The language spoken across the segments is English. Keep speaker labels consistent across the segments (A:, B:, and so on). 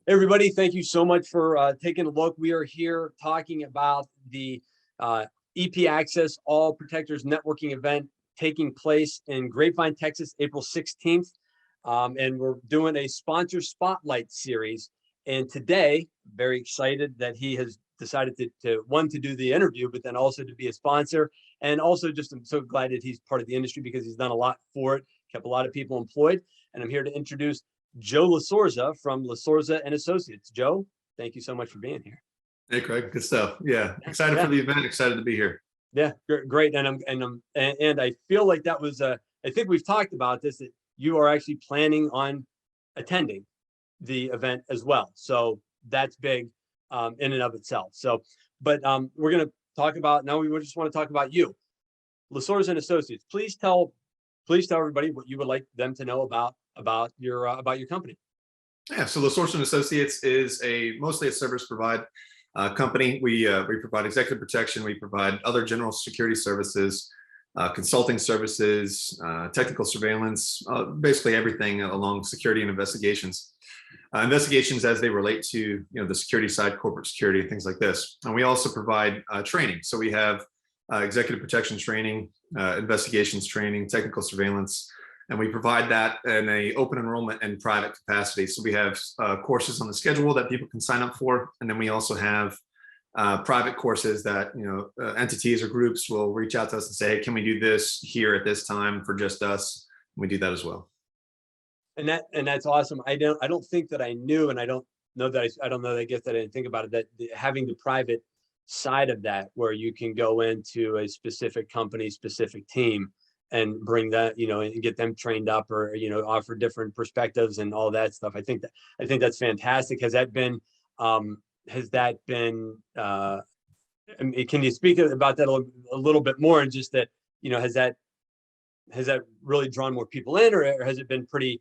A: Everybody, thank you so much for taking a look. We are here talking about the EP Access All Protectors Networking event taking place in Grapevine, Texas, April 16th. And we're doing a sponsor spotlight series. And today, very excited that he has decided to do the interview, but then also to be a sponsor. And also just I'm so glad that he's part of the industry because he's done a lot for it, kept a lot of people employed. And I'm here to introduce Joe LaSorsa from LaSorsa and Associates. Joe, thank you so much for being here.
B: Hey, Craig, good stuff. Yeah, excited for the event. Excited to be here.
A: Yeah, great. And I feel like that was I think we've talked about this, that you are actually planning on attending the event as well. So that's big in and of itself. So, but we're going to talk about now. We just want to talk about you, LaSorsa and Associates. Please tell everybody what you would like them to know about your company.
B: Yeah, so LaSorsa and Associates is mostly a service provide company. We provide executive protection. We provide other general security services, consulting services, technical surveillance, basically everything along security and investigations. Investigations as they relate to the security side, corporate security, things like this. And we also provide training. So we have executive protection training, investigations training, technical surveillance, and we provide that in a open enrollment and private capacity. So we have courses on the schedule that people can sign up for, and then we also have private courses that entities or groups will reach out to us and say, hey, can we do this here at this time for just us? And we do that as well.
A: And that's awesome. I don't think that I knew, and I don't know that I guess that I didn't think about it, that having the private side of that where you can go into a specific company, specific team and bring that, and get them trained up or, offer different perspectives and all that stuff. I think that's fantastic. Has that been, can you speak about that a little bit more, and just that, has that really drawn more people in, or has it been pretty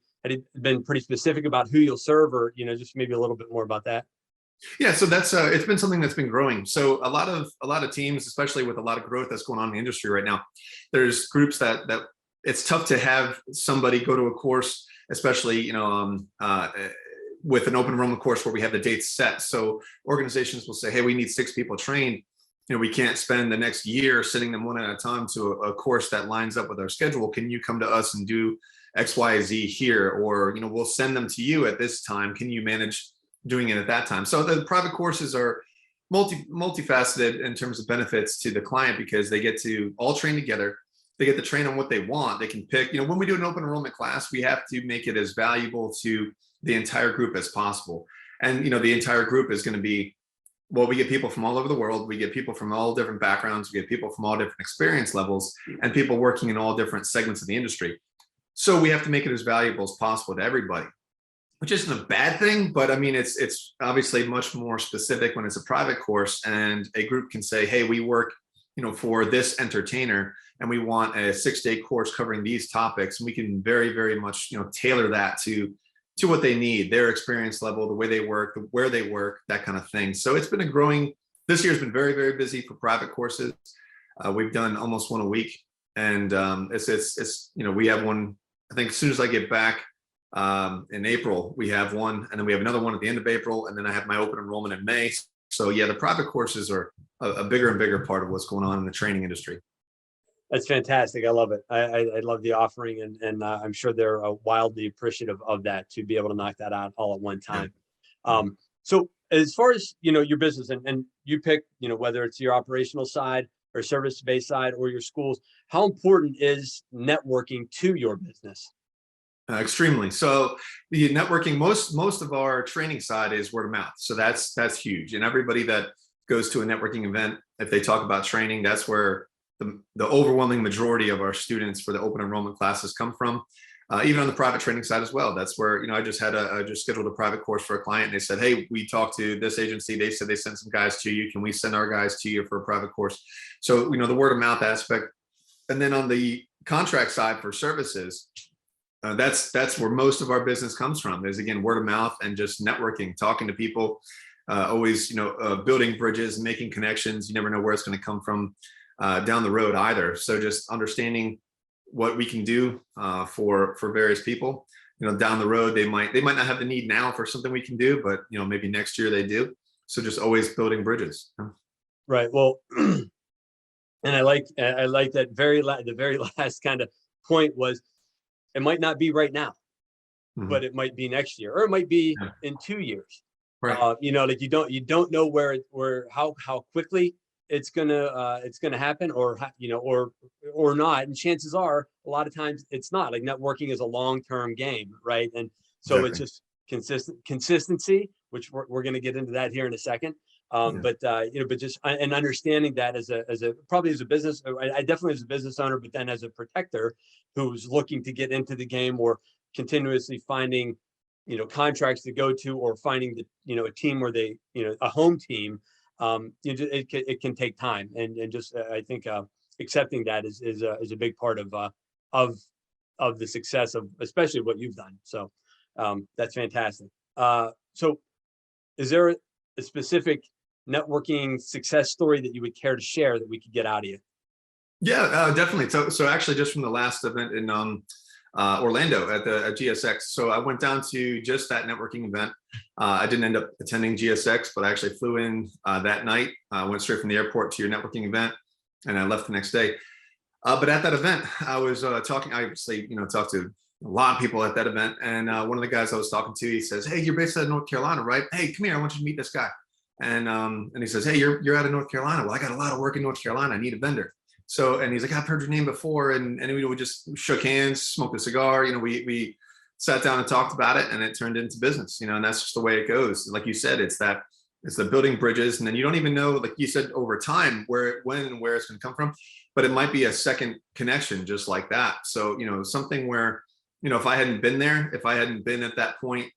A: specific about who you'll serve, or, just maybe a little bit more about that?
B: Yeah, so that's it's been something that's been growing. So a lot of teams, especially with a lot of growth that's going on in the industry right now, there's groups that it's tough to have somebody go to a course, especially with an open enrollment course where we have the dates set. So organizations will say, hey, we need 6 people trained. We can't spend the next year sending them one at a time to a course that lines up with our schedule. Can you come to us and do X, Y, Z here? Or we'll send them to you at this time. Can you manage doing it at that time? So the private courses are multifaceted in terms of benefits to the client, because they get to all train together. They get to train on what they want. They can pick, when we do an open enrollment class, we have to make it as valuable to the entire group as possible. And, the entire group is going to be, well, we get people from all over the world. We get people from all different backgrounds. We get people from all different experience levels, and people working in all different segments of the industry. So we have to make it as valuable as possible to everybody, which isn't a bad thing, but I mean, it's obviously much more specific when it's a private course, and a group can say, hey, we work, for this entertainer, and we want a 6-day course covering these topics. And we can very, very much, tailor that to what they need, their experience level, the way they work, where they work, that kind of thing. So it's been this year's been very, very busy for private courses. We've done almost one a week, and it's we have one, I think as soon as I get back, in April, we have one, and then we have another one at the end of April, and then I have my open enrollment in May. So yeah, the private courses are a bigger and bigger part of what's going on in the training industry.
A: That's fantastic. I love it. I love the offering, and I'm sure they're wildly appreciative of that, to be able to knock that out all at one time. So as far as, your business, and you pick, whether it's your operational side or service-based side or your schools, how important is networking to your business?
B: Extremely. So the networking, most of our training side is word of mouth. So that's huge. And everybody that goes to a networking event, if they talk about training, that's where the overwhelming majority of our students for the open enrollment classes come from. Even on the private training side as well. That's where, I just scheduled a private course for a client, and they said, hey, we talked to this agency. They said they sent some guys to you. Can we send our guys to you for a private course? So, the word of mouth aspect. And then on the contract side for services, that's where most of our business comes from, is again, word of mouth and just networking, talking to people, always, building bridges, making connections. You never know where it's going to come from down the road either. So just understanding what we can do for various people, down the road, they might not have the need now for something we can do, but maybe next year they do. So just always building bridges.
A: Right. Well, and I like that the very last kind of point was, it might not be right now, but it might be next year, or it might be in 2 years.
B: Right.
A: Like you don't know how quickly it's gonna happen, or or not. And chances are, a lot of times it's not. Like, networking is a long-term game, right? And so
B: Exactly.
A: it's just consistency, which we're going to get into that here in a second. But just and understanding that as a probably as a business, I definitely as a business owner, but then as a protector who's looking to get into the game, or continuously finding contracts to go to, or finding a team where they a home team. It can take time, and just I think accepting that is a big part of the success of especially what you've done. So that's fantastic. So is there a specific networking success story that you would care to share that we could get out of you?
B: Yeah, definitely. So actually, just from the last event in Orlando at GSX. So I went down to just that networking event. I didn't end up attending GSX, but I actually flew in that night. I went straight from the airport to your networking event, and I left the next day. But at that event, I was talking. I obviously, talked to a lot of people at that event, and one of the guys I was talking to, he says, "Hey, you're based out of North Carolina, right? Hey, come here. I want you to meet this guy." And he says, "Hey, you're out of North Carolina. Well, I got a lot of work in North Carolina. I need a vendor." So, and he's like, "I've heard your name before," and we just shook hands, smoked a cigar. We sat down and talked about it, and it turned into business. And that's just the way it goes. Like you said, it's the building bridges, and then you don't even know, like you said, over time when and where it's going to come from, but it might be a second connection just like that. So something where if I hadn't been there, if I hadn't been at that point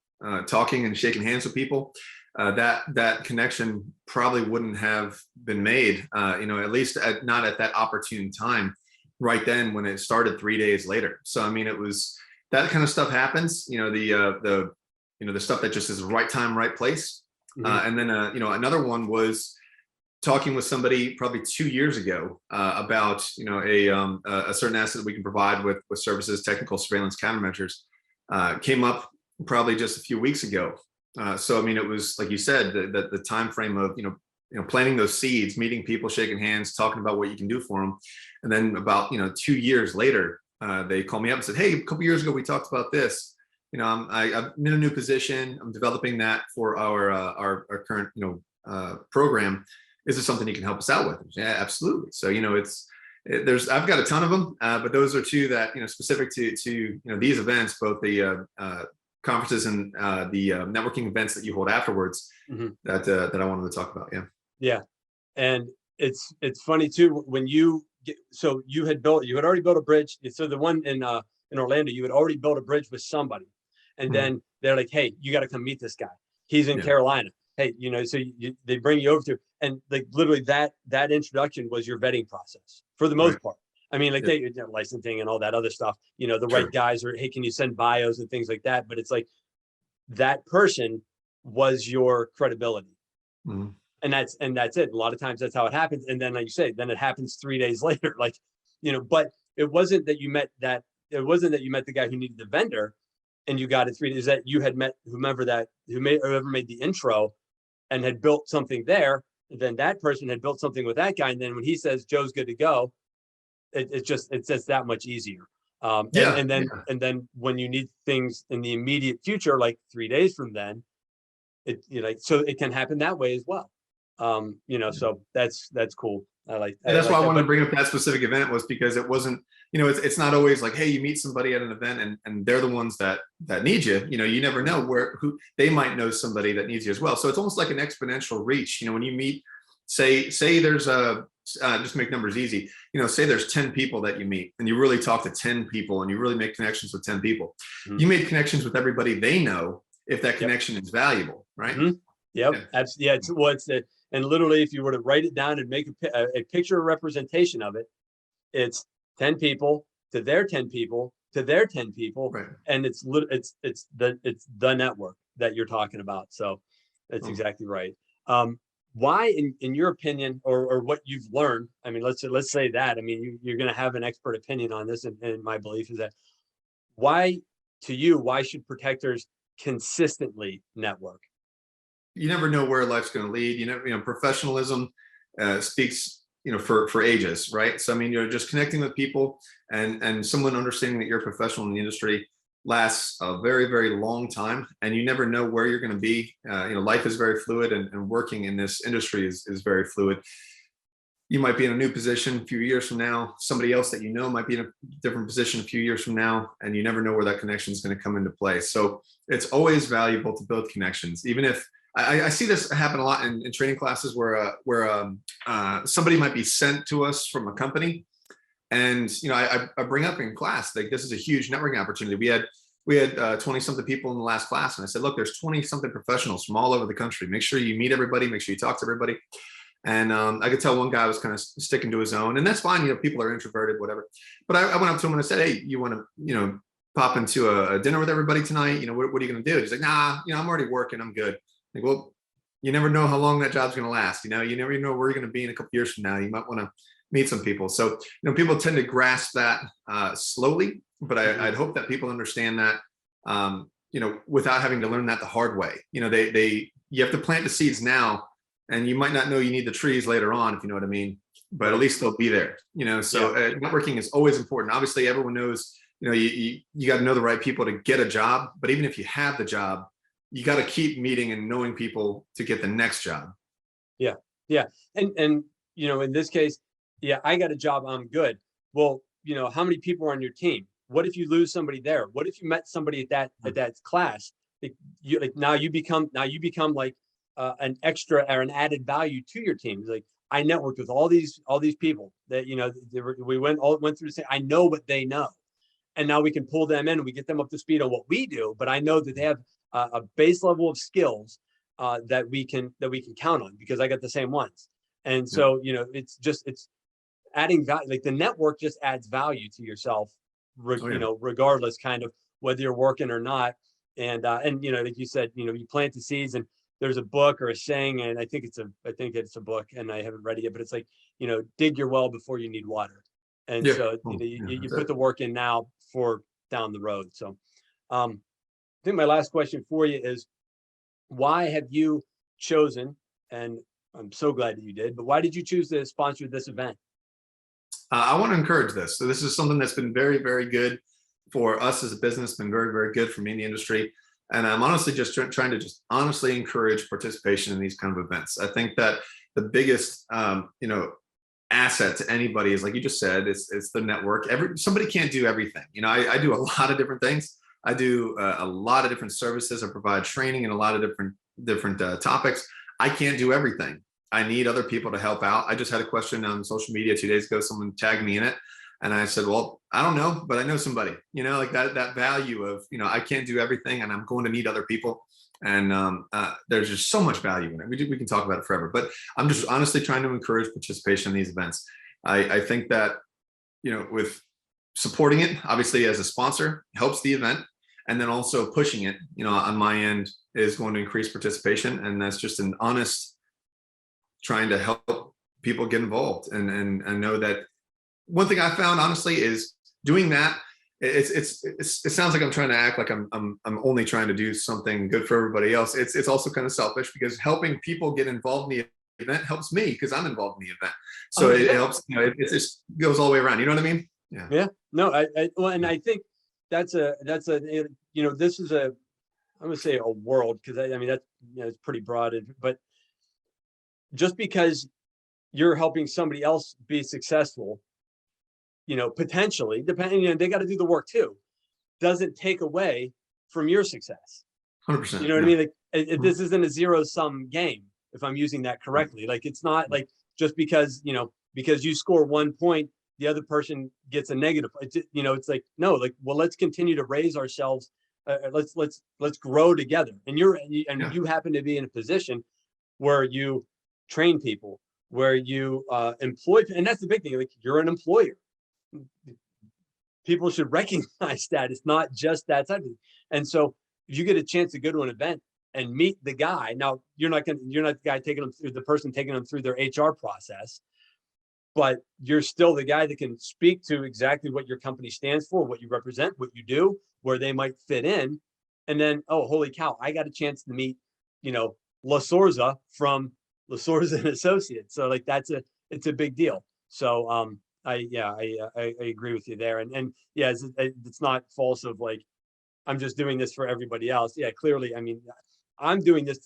B: talking and shaking hands with people, that connection probably wouldn't have been made, at least not at that opportune time right then when it started 3 days later. So, I mean, it was that kind of stuff happens, the stuff that just is right time, right place. And then, another one was talking with somebody probably 2 years ago about, a certain asset we can provide with services, technical surveillance countermeasures, came up probably just a few weeks ago. So I mean, it was like you said, the time frame of planting those seeds, meeting people, shaking hands, talking about what you can do for them, and then about 2 years later, they called me up and said, "Hey, a couple years ago we talked about this. I'm in a new position. I'm developing that for our current program. Is this something you can help us out with?" Yeah, absolutely. So I've got a ton of them, but those are two that specific to these events, both the conferences and the networking events that you hold afterwards, that I wanted to talk about.
A: Yeah. And it's funny too, when you had already built a bridge. So the one in Orlando, you had already built a bridge with somebody, and then they're like, "Hey, you got to come meet this guy. He's in Carolina." Hey, so they bring you over to, and like literally that introduction was your vetting process for the most part. I mean, like they licensing and all that other stuff, the right guys, or, "Hey, can you send bios," and things like that. But it's like that person was your credibility. And that's it. A lot of times that's how it happens. And then, like you say, then it happens 3 days later, like, but it wasn't that you met the guy who needed the vendor and you got it 3 days, that you had met whoever made the intro and had built something there. And then that person had built something with that guy. And then when he says Joe's good to go, it's just that much easier. And then when you need things in the immediate future, like 3 days from then, so it can happen that way as well. So that's cool.
B: That's why I wanted to bring up that specific event, was because it wasn't, it's not always like, hey, you meet somebody at an event and they're the ones that need you. You never know who they might know somebody that needs you as well. So it's almost like an exponential reach. When you meet, say there's just make numbers easy. Say there's 10 people that you meet, and you really talk to 10 people, and you really make connections with 10 people. You made connections with everybody they know, if that connection is valuable, right?
A: And literally, if you were to write it down and make a picture representation of it, it's 10 people to their 10 people to their 10 people, and it's the network that you're talking about. So that's exactly right. Why, in your opinion, or what you've learned, I mean, let's say that, I mean, you're going to have an expert opinion on this, and my belief is that why to you, why should protectors consistently network?
B: You never know where life's going to lead. Professionalism speaks, for ages, right? So I mean, you're just connecting with people, and someone understanding that you're a professional in the industry lasts a very, very long time, and you never know where you're going to be. Life is very fluid, and working in this industry is very fluid. You might be in a new position a few years from now. Somebody else that might be in a different position a few years from now, and you never know where that connection is going to come into play. So it's always valuable to build connections, even if I see this happen a lot in training classes where somebody might be sent to us from a company, and I bring up in class, like, this is a huge networking opportunity. We had 20 something people in the last class, and I said, look, there's 20 something professionals from all over the country. Make sure you meet everybody. Make sure you talk to everybody. And I could tell one guy was kind of sticking to his own, and that's fine. People are introverted, whatever. But I went up to him and I said, hey, you want to, pop into a dinner with everybody tonight? What are you going to do? He's like, nah, I'm already working. I'm good. Like, well, you never know how long that job's going to last. You never know where you're going to be in a couple years from now. You might want to meet some people. So, people tend to grasp that slowly, but I'd hope that people understand that, without having to learn that the hard way. You have to plant the seeds now, and you might not know you need the trees later on, if you know what I mean, but at least they'll be there, so networking is always important. Obviously, everyone knows, you got to know the right people to get a job, but even if you have the job, you got to keep meeting and knowing people to get the next job.
A: Yeah. Yeah. And, in this case, yeah, I got a job, I'm good. Well, how many people are on your team? What if you lose somebody there? What if you met somebody at that class? Now you become like, an extra or an added value to your team. Like, I networked with all these people that we went through the same. I know what they know, and now we can pull them in and we get them up to speed on what we do. But I know that they have a base level of skills that we can count on, because I got the same ones. And so it's adding value. Like, the network just adds value to yourself, regardless kind of whether you're working or not. And like you said, you plant the seeds. And there's a book or a saying, and I think it's a book, and I haven't read it yet, but it's like, dig your well before you need water. And so you put the work in now for down the road. So I think my last question for you is, why have you chosen, and I'm so glad that you did, but why did you choose to sponsor this event?
B: I want to encourage this. So this is something that's been very, very good for us as a business, been very, very good for me in the industry. And I'm honestly just trying to honestly encourage participation in these kind of events. I think that the biggest, asset to anybody is, like you just said, it's the network. Somebody can't do everything. I do a lot of different things. I do a lot of different services. I provide training in a lot of different topics. I can't do everything. I need other people to help out. I just had a question on social media 2 days ago. Someone tagged me in it. And I said, well, I don't know, but I know somebody, like that value of, I can't do everything, and I'm going to need other people. And there's just so much value in it. We can talk about it forever, but I'm just honestly trying to encourage participation in these events. I think that, with supporting it, obviously as a sponsor, helps the event. And then also pushing it, on my end, is going to increase participation. And that's just an honest trying to help people get involved. And know that one thing I found, honestly, is doing that. It sounds like I'm trying to act like I'm only trying to do something good for everybody else. It's also kind of selfish, because helping people get involved in the event helps me, because I'm involved in the event. So it helps. It just goes all the way around. You know what I mean? Yeah.
A: Yeah. No. Well, and I think this is I'm gonna say a world, because I mean, that's it's pretty broad, but just because you're helping somebody else be successful, potentially, depending, they got to do the work too, doesn't take away from your success.
B: 100%.
A: You know what I mean? Like, this isn't a zero-sum game, if I'm using that correctly. Like, it's not like just because, because you score 1 point, the other person gets a negative. It's like, no, like, well, let's continue to raise ourselves. Let's grow together. And you happen to be in a position where you train people, where you employ, and that's the big thing. Like, you're an employer. People should recognize that it's not just that type of thing. And so if you get a chance to go to an event and meet the guy, now you're not the guy taking them through, the person taking them through their HR process, but you're still the guy that can speak to exactly what your company stands for, what you represent, what you do, where they might fit in. And then, oh, holy cow, I got a chance to meet, LaSorsa from LaSorsa and Associates. So like it's a big deal. So I agree with you there. And yeah, it's not false of like, I'm just doing this for everybody else. Yeah, clearly. I mean, I'm doing this,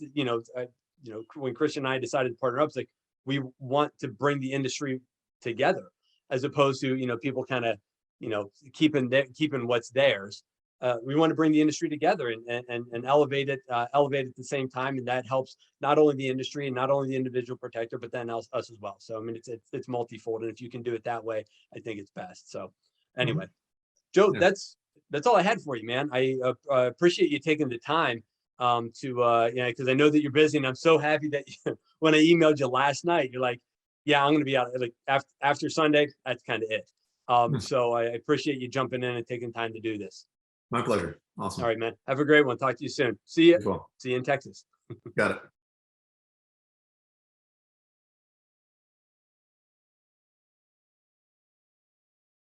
A: when Christian and I decided to partner up, it's like, we want to bring the industry together as opposed to, people kind of, keeping what's theirs. We want to bring the industry together and elevate it at the same time. And that helps not only the industry and not only the individual protector, but then us as well. So, I mean, it's multifold. And if you can do it that way, I think it's best. So anyway, Joe,
B: Yeah.
A: that's all I had for you, man. I appreciate you taking the time because I know that you're busy, and I'm so happy that when I emailed you last night, you're like, yeah, I'm going to be out like after Sunday. That's kind of it. So I appreciate you jumping in and taking time to do this.
B: My pleasure. Awesome.
A: All right, man. Have a great one. Talk to you soon. See you.
B: Cool.
A: See you in Texas.
B: Got it.